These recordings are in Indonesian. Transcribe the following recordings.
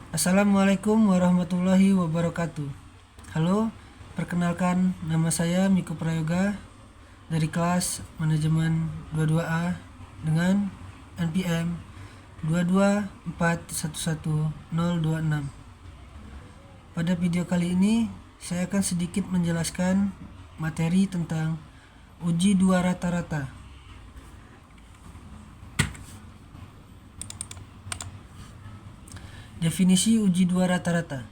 Assalamualaikum warahmatullahi wabarakatuh. Halo, perkenalkan nama saya Miko Prayoga dari kelas manajemen 22A dengan NPM 224111026. Pada video kali ini saya akan sedikit menjelaskan materi tentang uji dua rata-rata. Definisi uji dua rata-rata.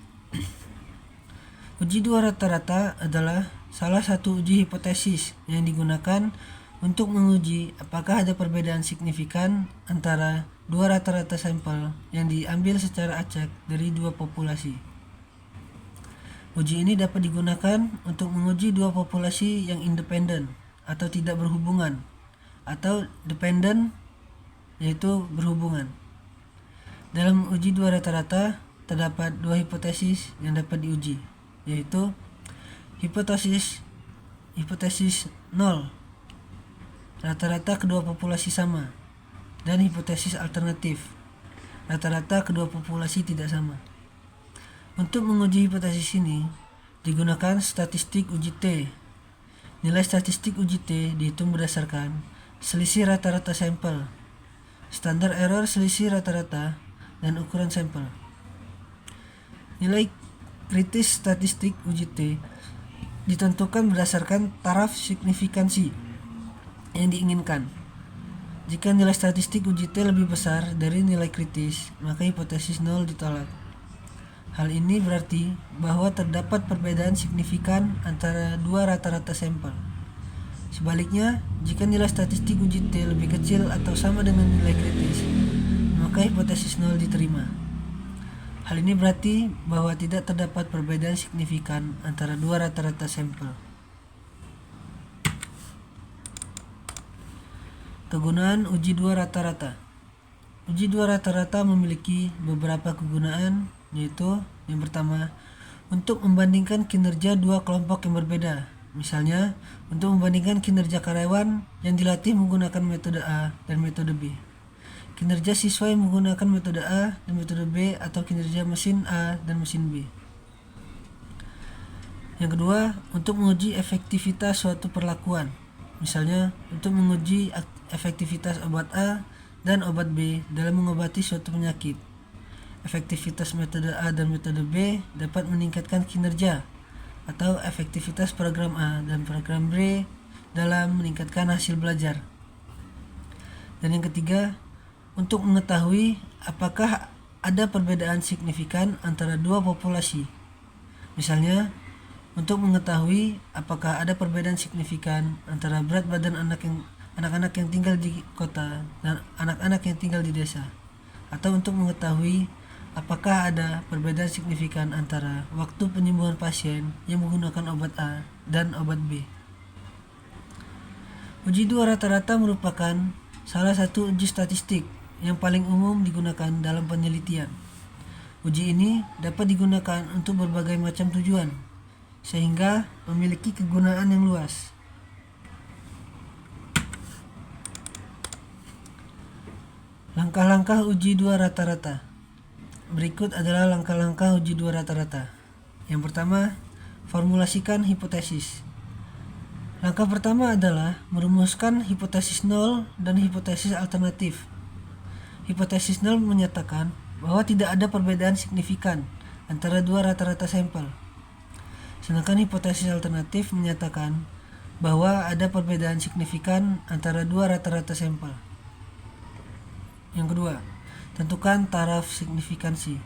Uji dua rata-rata adalah salah satu uji hipotesis yang digunakan untuk menguji apakah ada perbedaan signifikan antara dua rata-rata sampel yang diambil secara acak dari dua populasi. Uji ini dapat digunakan untuk menguji dua populasi yang independen atau tidak berhubungan, atau dependent yaitu berhubungan. Dalam uji dua rata-rata terdapat dua hipotesis yang dapat diuji, yaitu hipotesis 0, rata-rata kedua populasi sama, dan hipotesis alternatif, rata-rata kedua populasi tidak sama. Untuk menguji hipotesis ini digunakan statistik uji T. Nilai statistik uji T dihitung berdasarkan selisih rata-rata sampel, standar error selisih rata-rata, dan ukuran sampel. Nilai kritis statistik uji T ditentukan berdasarkan taraf signifikansi yang diinginkan. Jika nilai statistik uji T lebih besar dari nilai kritis, maka hipotesis 0 ditolak. Hal ini berarti bahwa terdapat perbedaan signifikan antara dua rata-rata sampel. Sebaliknya, jika nilai statistik uji T lebih kecil atau sama dengan nilai kritis, maka hipotesis 0 diterima. Hal ini berarti bahwa tidak terdapat perbedaan signifikan antara dua rata-rata sampel. Kegunaan uji dua rata-rata. Uji dua rata-rata memiliki beberapa kegunaan, yaitu yang pertama, untuk membandingkan kinerja dua kelompok yang berbeda. Misalnya, untuk membandingkan kinerja karyawan yang dilatih menggunakan metode A dan metode B, kinerja siswa yang menggunakan metode A dan metode B, atau kinerja mesin A dan mesin B. Yang kedua, untuk menguji efektivitas suatu perlakuan. Misalnya, untuk menguji efektivitas obat A dan obat B dalam mengobati suatu penyakit. Efektivitas metode A dan metode B dapat meningkatkan kinerja, atau efektivitas program A dan program B dalam meningkatkan hasil belajar. Dan yang ketiga, untuk mengetahui apakah ada perbedaan signifikan antara dua populasi. Misalnya, untuk mengetahui apakah ada perbedaan signifikan antara berat badan anak-anak yang tinggal di kota dan anak-anak yang tinggal di desa, atau untuk mengetahui apakah ada perbedaan signifikan antara waktu penyembuhan pasien yang menggunakan obat A dan obat B. Uji dua rata-rata merupakan salah satu uji statistik yang paling umum digunakan dalam penelitian. Uji ini dapat digunakan untuk berbagai macam tujuan, sehingga memiliki kegunaan yang luas. Langkah-langkah uji dua rata-rata. Berikut adalah langkah-langkah uji dua rata-rata. Yang pertama, formulasikan hipotesis. Langkah pertama adalah merumuskan hipotesis 0 dan hipotesis alternatif. Hipotesis 0 menyatakan bahwa tidak ada perbedaan signifikan antara dua rata-rata sampel. Sedangkan hipotesis alternatif menyatakan bahwa ada perbedaan signifikan antara dua rata-rata sampel. Yang kedua, tentukan taraf signifikansi.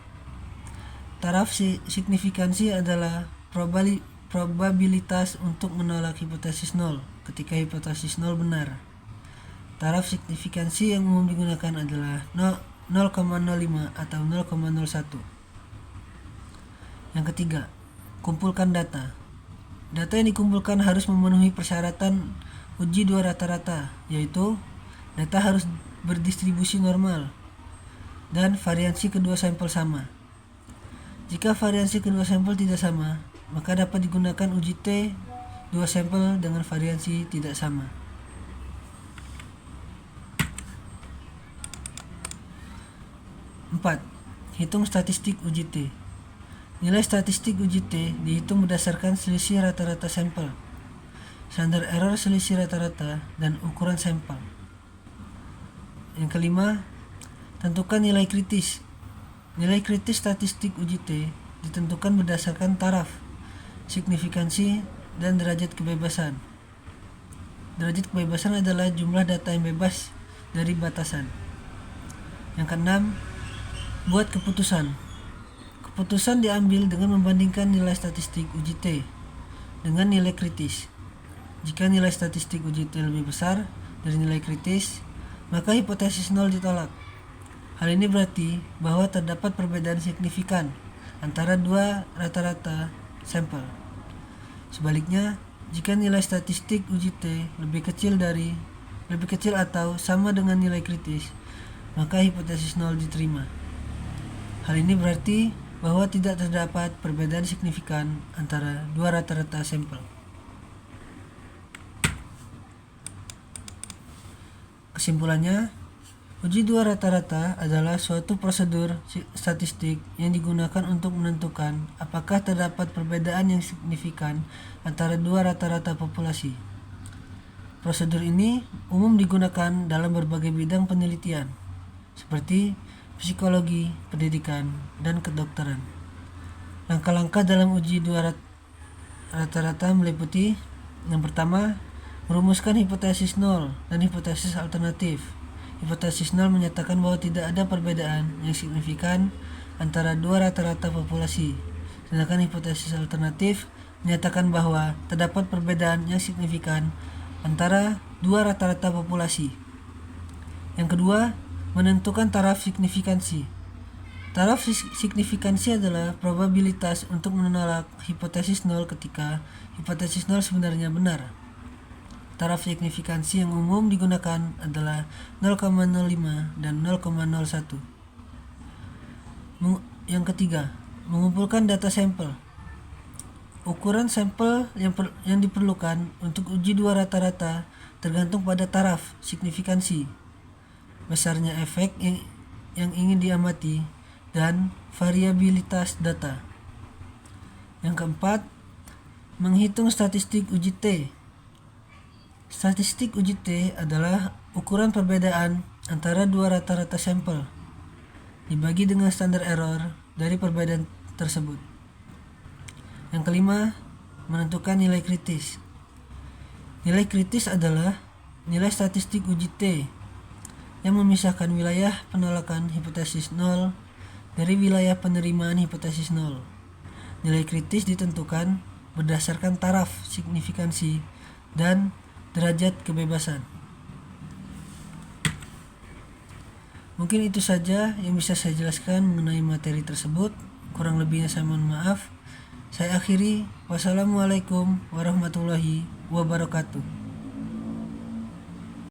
Taraf signifikansi adalah probabilitas untuk menolak hipotesis 0 ketika hipotesis 0 benar. Taraf signifikansi yang umum digunakan adalah 0,05 atau 0,01. Yang ketiga, kumpulkan data. Data yang dikumpulkan harus memenuhi persyaratan uji dua rata-rata, yaitu data harus berdistribusi normal dan variansi kedua sampel sama. Jika variansi kedua sampel tidak sama, maka dapat digunakan uji T dua sampel dengan variansi tidak sama. 4. Hitung statistik uji T. Nilai statistik uji T dihitung berdasarkan selisih rata-rata sampel, standar error selisih rata-rata, dan ukuran sampel. Yang kelima, tentukan nilai kritis. Nilai kritis statistik uji T ditentukan berdasarkan taraf, signifikansi, dan derajat kebebasan. Derajat kebebasan adalah jumlah data yang bebas dari batasan. Yang keenam, buat keputusan. Keputusan diambil dengan membandingkan nilai statistik uji T dengan nilai kritis. Jika nilai statistik uji T lebih besar dari nilai kritis, maka hipotesis nol ditolak. Hal ini berarti bahwa terdapat perbedaan signifikan antara dua rata-rata sampel. Sebaliknya, jika nilai statistik uji T lebih kecil atau sama dengan nilai kritis, maka hipotesis nol diterima. Hal ini berarti bahwa tidak terdapat perbedaan signifikan antara dua rata-rata sampel. Kesimpulannya, uji dua rata-rata adalah suatu prosedur statistik yang digunakan untuk menentukan apakah terdapat perbedaan yang signifikan antara dua rata-rata populasi. Prosedur ini umum digunakan dalam berbagai bidang penelitian, seperti psikologi, pendidikan, dan kedokteran. Langkah-langkah dalam uji dua rata-rata meliputi: yang pertama, merumuskan hipotesis nol dan hipotesis alternatif. Hipotesis nol menyatakan bahwa tidak ada perbedaan yang signifikan antara dua rata-rata populasi, sedangkan hipotesis alternatif menyatakan bahwa terdapat perbedaan yang signifikan antara dua rata-rata populasi. Yang kedua, menentukan taraf signifikansi. Taraf signifikansi adalah probabilitas untuk menolak hipotesis nol ketika hipotesis nol sebenarnya benar. Taraf signifikansi yang umum digunakan adalah 0,05 dan 0,01. Yang ketiga, mengumpulkan data sampel. Ukuran sampel yang diperlukan untuk uji dua rata-rata tergantung pada taraf signifikansi, besarnya efek yang ingin diamati, dan variabilitas data. Yang keempat, menghitung statistik uji T. Statistik uji T adalah ukuran perbedaan antara dua rata-rata sampel dibagi dengan standar error dari perbedaan tersebut. Yang kelima, menentukan nilai kritis. Nilai kritis adalah nilai statistik uji T yang memisahkan wilayah penolakan hipotesis nol dari wilayah penerimaan hipotesis nol. Nilai kritis ditentukan berdasarkan taraf signifikansi dan derajat kebebasan. Mungkin itu saja yang bisa saya jelaskan mengenai materi tersebut. Kurang lebihnya saya mohon maaf. Saya akhiri. Wassalamualaikum warahmatullahi wabarakatuh.